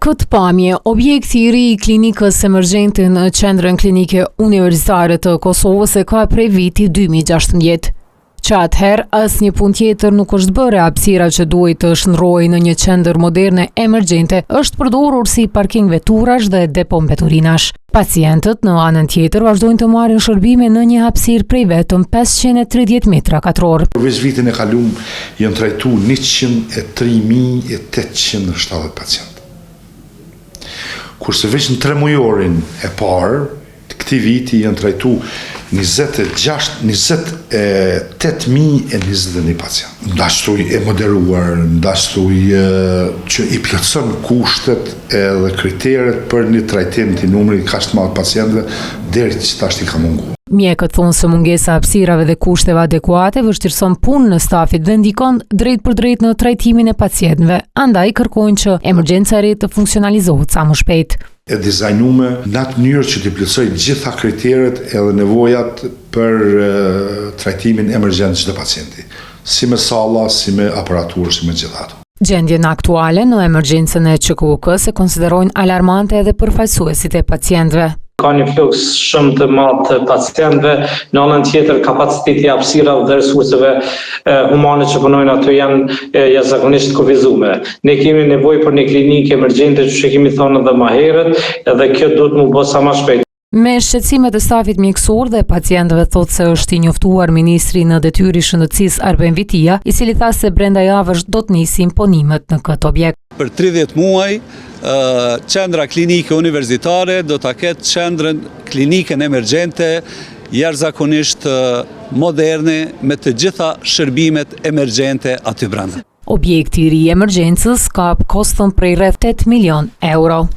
këtë pamje, objekti i ri i klinikës emergjente në qendrën klinike universitare të Kosovës e ka prej viti 2016. Që atëherë asnjë punë tjetër nuk është bërë, hapësira që duhet të shndrohej në një qendër moderne emergjente është përdorur si parking veturash dhe depo mbeturinash. Pacientët në anën tjetër vazhdojnë të marrin shërbime në një hapësirë prej vetëm 530 metra katror. Veç vitin e kaluar janë trajtuar 103.870 pacientë. Kurse veç në 3 mujorin e parë të këtij viti janë trajtuar 28.021 pacientë. Ndashtuj e moderuar, ndashtuj që i plotson kushtet edhe kriteret për një trajtim të numrit kaq të madh pacientëve deri që tash i ka munguar. Mjekët thonë se mungesa hapësirave dhe kushteve adekuate vështirëson punën në stafit dhe ndikon drejt për drejt në trajtimin e pacientëve, andaj kërkojnë që emergjenca e re të funksionalizohet sa më shpejt. E dizajnume në atë mënyrë që t'i plotësojë gjitha kriteret edhe nevojat për trajtimin emergjent çdo pacienti, si me salla, si me aparaturë, si me gjithë ato. Gjendjen aktuale në emergjencën e QKUK-s e konsiderojnë alarmante edhe përfaqësuesit e pacientëve. Ka një fluks shumë të madh të pacientëve, në anën tjetër kapaciteti i hapësirave dhe resurseve humane që punojnë aty janë jashtëzakonisht kufizuar. Ne kemi nevojë për një klinikë emergjente, që kemi thënë edhe më herët, edhe kjo duhet të bëhet sa më shpejt. Me shqetësimet e stafit mjekësor dhe pacientëve thotë se është i njoftuar ministri në detyrë i shëndetësisë Arben Vitia, i cili tha se brenda javësh do të nisë imponimet në këtë objekt. Për 30 muaj, qendra klinike universitare do ta ketë qendrën klinikën emergjente jashtëzakonisht moderne me të gjitha shërbimet emergjente aty brenda. Objekti i ri i emergjencës ka koston prej rreth 8 milion euro.